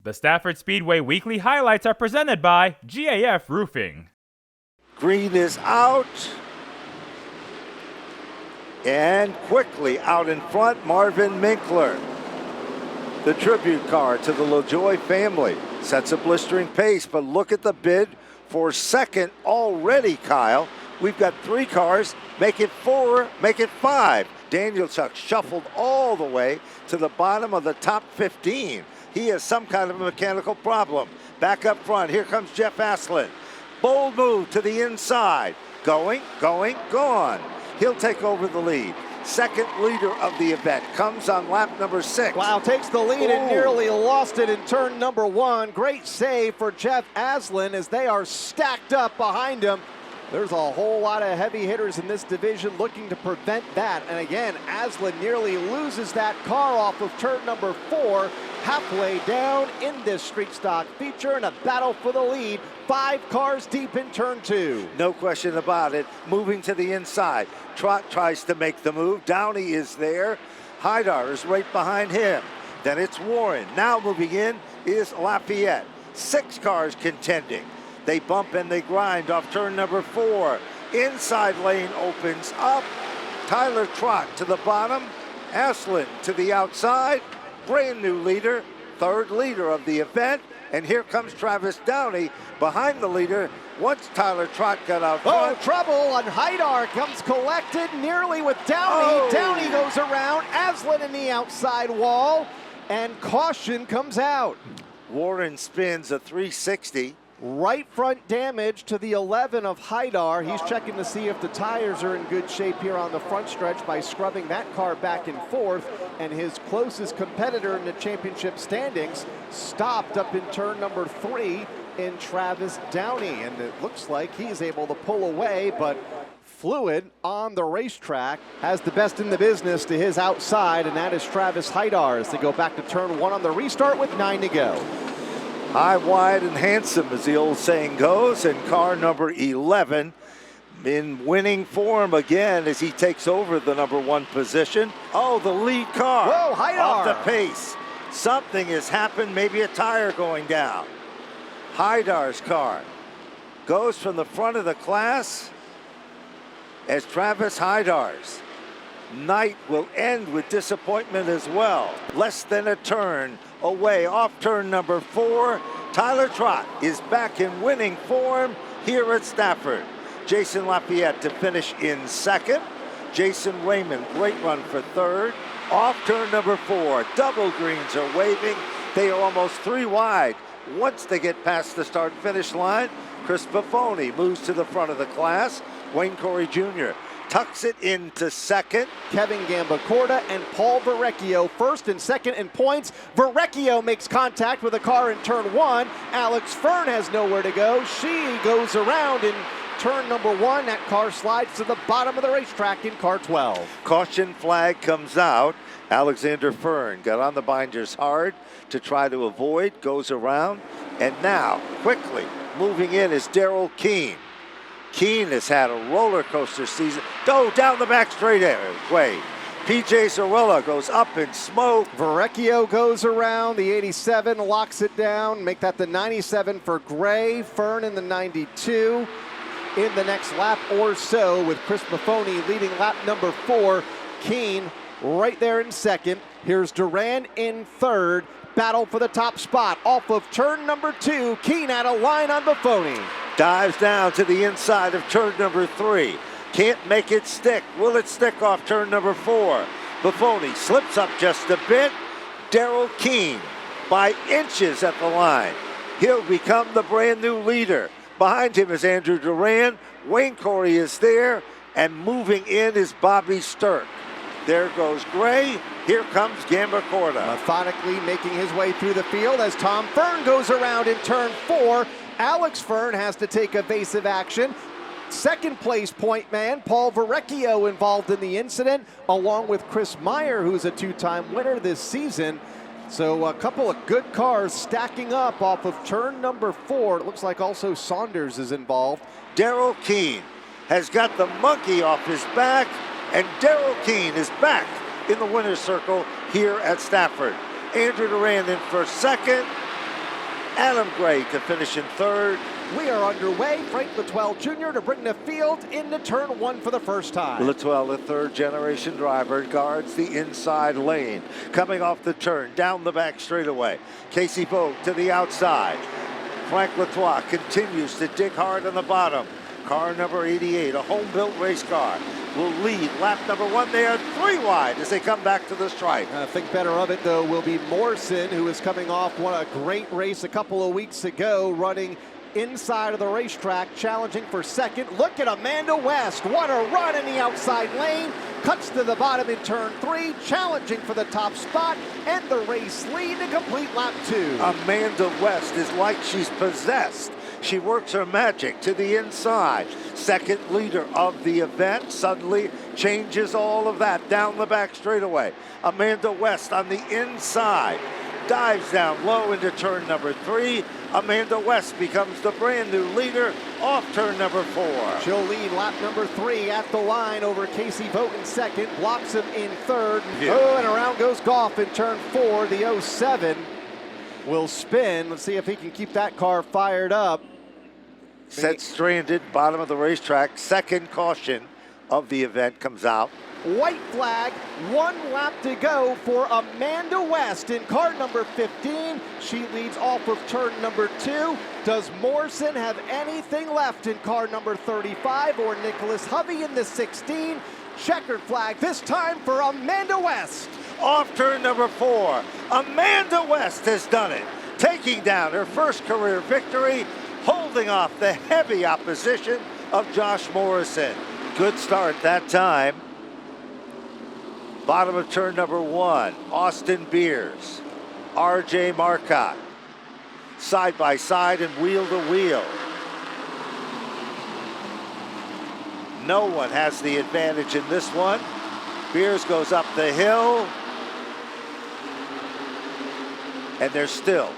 The Stafford Speedway weekly highlights are presented by GAF Roofing. Green is out. And quickly out in front, Marvin Minkler. The tribute car to the LaJoie family. Sets a blistering pace, but look at the bid for second already, Kyle. We've got 3 cars, make it 4, make it 5. Daniel Chuck shuffled all the way to the bottom of the top 15. He has some kind of a mechanical problem. Back up front, here comes Jeff Aslan. Bold move to the inside. Going, gone. He'll take over the lead. Second leader of the event comes on lap number 6. Wow, takes the lead and nearly lost it in turn number 1. Great save for Jeff Aslan as they are stacked up behind him. There's a whole lot of heavy hitters in this division looking to prevent that. And again, Aslan nearly loses that car off of turn number 4, halfway down in this street stock feature in a battle for the lead. 5 cars deep in turn 2. No question about it. Moving to the inside. Trott tries to make the move. Downey is there. Haidar is right behind him. Then it's Warren. Now moving in is Lafayette. 6 cars contending. They bump and they grind off turn number 4. Inside lane opens up. Tyler Trott to the bottom. Aslan to the outside. Brand new leader. 3rd leader of the event. And here comes Travis Downey behind the leader once Tyler Trott got out front. Oh, trouble on Haidar comes collected nearly with Downey. Downey goes around. Aslan in the outside wall. And caution comes out. Warren spins a 360. Right front damage to the 11 of Haidar. He's checking to see if the tires are in good shape here on the front stretch by scrubbing that car back and forth. And his closest competitor in the championship standings stopped up in turn number 3 in Travis Downey. And it looks like he's able to pull away, but Fluid on the racetrack has the best in the business to his outside, and that is Travis Haidar as they go back to turn 1 on the restart with 9 to go. High, wide, and handsome, as the old saying goes, and car number 11 in winning form again as he takes over the number 1 position. Oh, the lead car. Whoa, Haidar. Off the pace. Something has happened, maybe a tire going down. Haidar's car goes from the front of the class as Travis Haidar's night will end with disappointment as well. Less than a turn away off turn number 4. Tyler Trott is back in winning form here at Stafford. Jason Lafayette to finish in 2nd. Jason Raymond, great run for 3rd. Off turn number 4, double greens are waving. They are almost 3 wide. Once they get past the start finish line, Chris Buffoni moves to the front of the class. Wayne Corey Jr. tucks it into 2nd. Kevin Gambacorta and Paul Verrecchio 1st and 2nd in points. Verrecchio makes contact with a car in turn 1. Alex Fern has nowhere to go. She goes around in turn number 1. That car slides to the bottom of the racetrack in car 12. Caution flag comes out. Alexander Fern got on the binders hard to try to avoid, goes around, and now quickly moving in is Daryl Keene. Keene has had a roller coaster season. Go down the back straightaway. PJ Zarella goes up in smoke. Verrecchio goes around. The 87 locks it down. Make that the 97 for Gray. Fern in the 92 in the next lap or so, with Chris Buffoni leading lap number 4. Keene right there in 2nd. Here's Duran in 3rd. Battle for the top spot off of turn number 2. Keene out of line on Buffoni. Dives down to the inside of turn number 3. Can't make it stick. Will it stick off turn number 4? Buffoni slips up just a bit. Daryl Keene by inches at the line. He'll become the brand new leader. Behind him is Andrew Duran. Wayne Corey is there. And moving in is Bobby Stirk. There goes Gray. Here comes Gambacorta. Methodically making his way through the field as Tom Fern goes around in turn 4. Alex Fern has to take evasive action. 2nd place point man, Paul Verrecchio, involved in the incident, along with Chris Meyer, who's a 2-time winner this season. So a couple of good cars stacking up off of turn number 4. It looks like also Saunders is involved. Daryl Keene has got the monkey off his back, and Daryl Keene is back in the winner's circle here at Stafford. Andrew Duran in for 2nd. Adam Gray to finish in third. We are underway. Frank Litwell Jr. to bring the field into turn one for the first time. Litwell, the third-generation driver, guards the inside lane. Coming off the turn, down the back straightaway. Casey Vogt to the outside. Frank Litwell continues to dig hard on the bottom. Car number 88, a home-built race car, will lead lap number one. They are 3 wide as they come back to the stripe. I think better of it, though, will be Morrison, who is coming off a great race a couple of weeks ago, running inside of the racetrack, challenging for second. Look at Amanda West. What a run in the outside lane. Cuts to the bottom in turn 3, challenging for the top spot, and the race lead to complete lap 2. Amanda West is like she's possessed. She works her magic to the inside. Second leader of the event suddenly changes all of that down the back straightaway. Amanda West on the inside dives down low into turn number 3. Amanda West becomes the brand new leader off turn number 4. She'll lead lap number 3 at the line over Casey Vogt in second, blocks him in third. Yeah. Oh, and around goes Goff in turn 4. The 07 will spin. Let's see if he can keep that car fired up. Set stranded, bottom of the racetrack. Second caution of the event comes out. White flag, 1 lap to go for Amanda West in car number 15. She leads off of turn number 2. Does Morrison have anything left in car number 35 or Nicholas Hovey in the 16? Checkered flag this time for Amanda West. Off turn number 4, Amanda West has done it, taking down her first career victory, holding off the heavy opposition of Josh Morrison. Good start that time. Bottom of turn number 1, Austin Beers, RJ Marcotte, side by side and wheel to wheel. No one has the advantage in this one. Beers goes up the hill, and there's still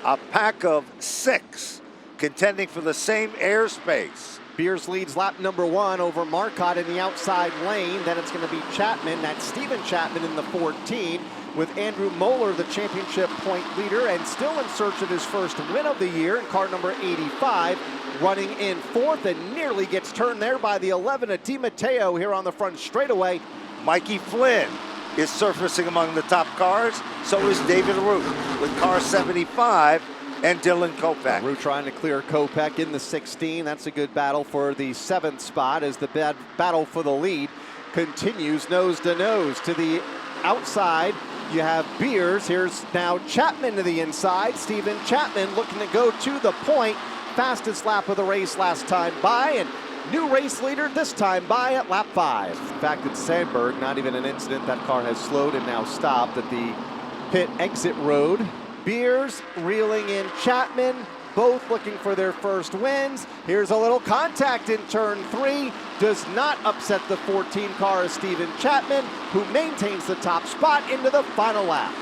a pack of 6 contending for the same airspace. Beers leads lap number 1 over Marcotte in the outside lane. Then it's going to be Chapman. That's Steven Chapman in the 14, with Andrew Moeller, the championship point leader, and still in search of his first win of the year in car number 85, running in 4th and nearly gets turned there by the 11 of Di Matteo here on the front straightaway. Mikey Flynn is surfacing among the top cars. So is David Root with car 75 and Dylan Kopech. Root trying to clear Kopech in the 16. That's a good battle for the 7th spot as the battle for the lead continues nose to nose. To the outside, you have Beers. Here's now Chapman to the inside. Steven Chapman looking to go to the point. Fastest lap of the race last time by, and new race leader this time by at lap 5. In fact, at Sandberg, not even an incident. That car has slowed and now stopped at the pit exit road. Beers reeling in Chapman, both looking for their first wins. Here's a little contact in turn 3. Does not upset the 14 car of Steven Chapman, who maintains the top spot into the final lap.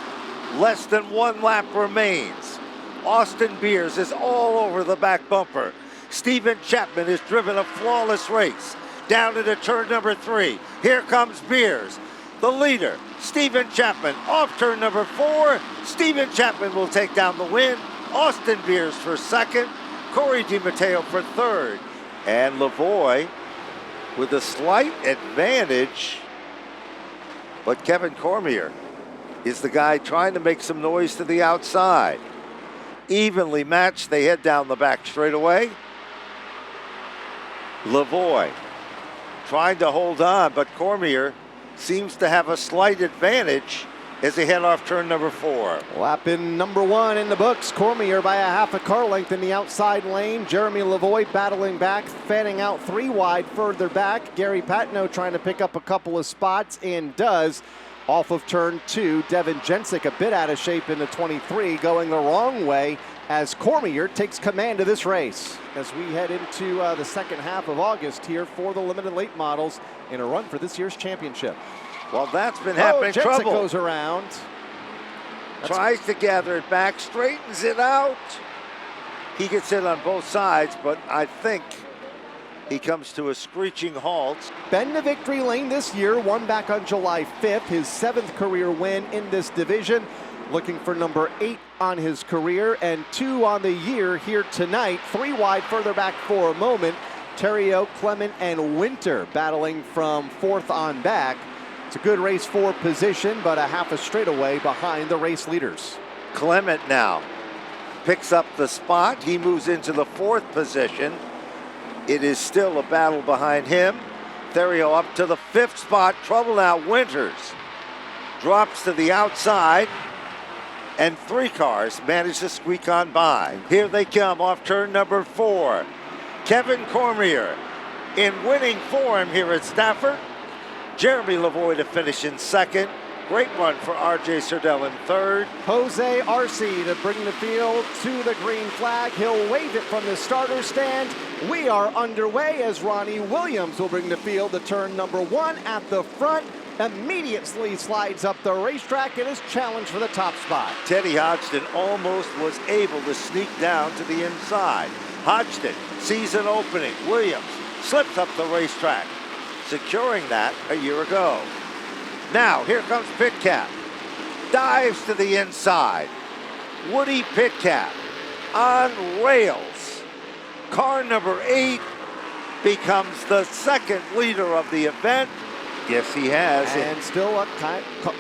Less than 1 lap remains. Austin Beers is all over the back bumper. Steven Chapman has driven a flawless race. Down into turn number 3. Here comes Beers. The leader, Steven Chapman, off turn number 4. Steven Chapman will take down the win. Austin Beers for second. Corey Di Matteo for third. And Lavoie with a slight advantage. But Kevin Cormier is the guy trying to make some noise to the outside. Evenly matched, they head down the back straightaway. Lavoie trying to hold on, but Cormier seems to have a slight advantage as they head off turn number 4. Lap in number 1 in the books. Cormier by a half a car length in the outside lane. Jeremy Lavoie battling back, fanning out 3 wide further back. Gary Patino trying to pick up a couple of spots and does. Off of turn 2, Devin Jensick a bit out of shape in the 23, going the wrong way as Cormier takes command of this race. As we head into the second half of August here for the limited late models in a run for this year's championship. Well, that's been happening. Jensick Trouble goes around. tries to gather it back, straightens it out. He gets in on both sides, but I think he comes to a screeching halt. Been to victory lane this year, won back on July 5th, his 7th career win in this division. looking for number 8 on his career and 2 on the year here tonight. 3 wide further back for a moment. Terrio, Clement, and Winter battling from 4th on back. It's a good race for position, but a half a straightaway behind the race leaders. Clement now picks up the spot. He moves into the 4th position. It is still a battle behind him. Terrio up to the 5th spot. Trouble now. Winters drops to the outside, and 3 cars manage to squeak on by. Here they come off turn number 4. Kevin Cormier in winning form here at Stafford. Jeremy Lavoie to finish in 2nd. Great run for R.J. Serdell in 3rd. Jose Arce to bring the field to the green flag. He'll wave it from the starter stand. We are underway as Ronnie Williams will bring the field to turn number 1 at the front. Immediately slides up the racetrack and is challenged for the top spot. Teddy Hodgson almost was able to sneak down to the inside. Hodgson sees an opening. Williams slips up the racetrack, securing that a year ago. Now, here comes Pitcat. Dives to the inside. Woody Pitcat on rails. Car number 8 becomes the 2nd leader of the event. Yes, he has. And still up,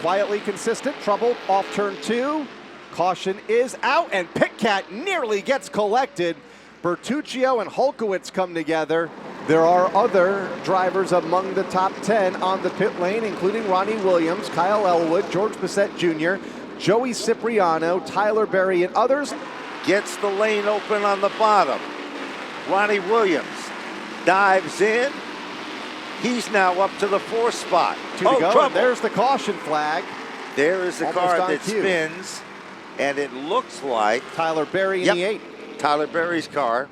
quietly consistent. Trouble off turn 2. Caution is out, and Pitcat nearly gets collected. Bertuccio and Holkowitz come together. There are other drivers among the top 10 on the pit lane, including Ronnie Williams, Kyle Elwood, George Bissett Jr., Joey Cipriano, Tyler Berry, and others. Gets the lane open on the bottom. Ronnie Williams dives in. He's now up to the 4th spot. 2 to go. Trouble. There's the caution flag. There is the Almost car on that cue. spins, and it looks like Tyler Berry in the 8. Tyler Berry's car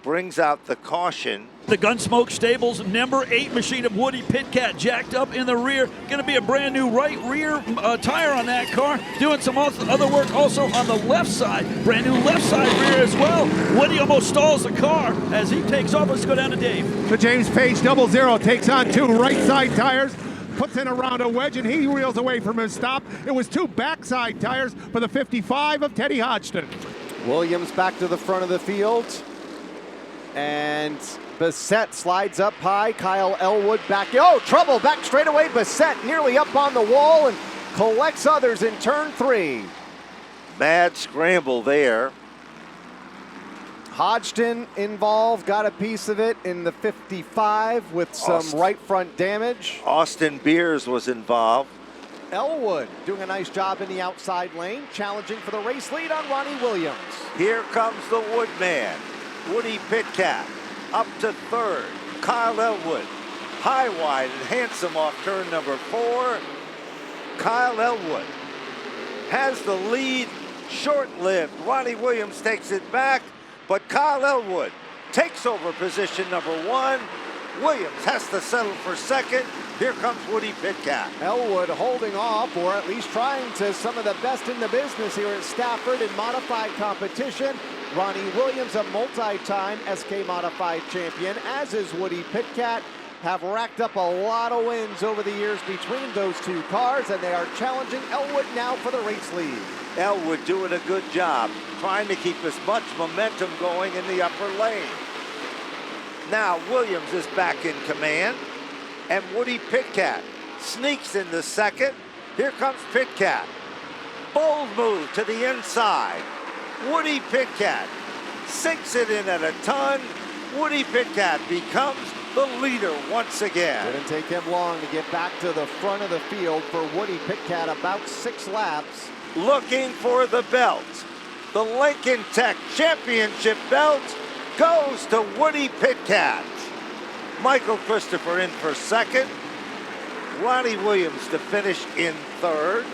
brings out the caution. The Gunsmoke Stables number 8 machine of Woody Pitcat jacked up in the rear. Going to be a brand new right rear tire on that car. Doing some other work also on the left side. Brand new left side rear as well. Woody almost stalls the car as he takes off. Let's go down to Dave. The James Page 00 takes on 2 right side tires. Puts in around a wedge, and he reels away from his stop. It was 2 backside tires for the 55 of Teddy Hodgson. Williams back to the front of the field. And Bissett slides up high. Kyle Elwood back. Oh, trouble back straightaway. Bissett nearly up on the wall and collects others in turn 3. Mad scramble there. Hodgson involved, got a piece of it in the 55 with some right front damage. Austin Beers was involved. Elwood doing a nice job in the outside lane, challenging for the race lead on Ronnie Williams. Here comes the Woodman. Woody Pitcat up to 3rd. Kyle Elwood high, wide, and handsome off turn number 4. Kyle Elwood has the lead, short-lived. Ronnie Williams takes it back, but Kyle Elwood takes over position number 1. Williams has to settle for 2nd. Here comes Woody Pitcat. Elwood holding off, or at least trying to, some of the best in the business here at Stafford in modified competition. Ronnie Williams, a multi-time SK Modified champion, as is Woody Pitcat, have racked up a lot of wins over the years between those 2 cars, and they are challenging Elwood now for the race lead. Elwood doing a good job, trying to keep as much momentum going in the upper lane. Now Williams is back in command, and Woody Pitcat sneaks into 2nd. Here comes Pitcat. Bold move to the inside. Woody Pitcat sinks it in at a ton. Woody Pitcat becomes the leader once again. Didn't take him long to get back to the front of the field for Woody Pitcat, about 6 laps. Looking for the belt. The Lincoln Tech Championship belt goes to Woody Pitcat. Michael Christopher in for 2nd. Ronnie Williams to finish in 3rd.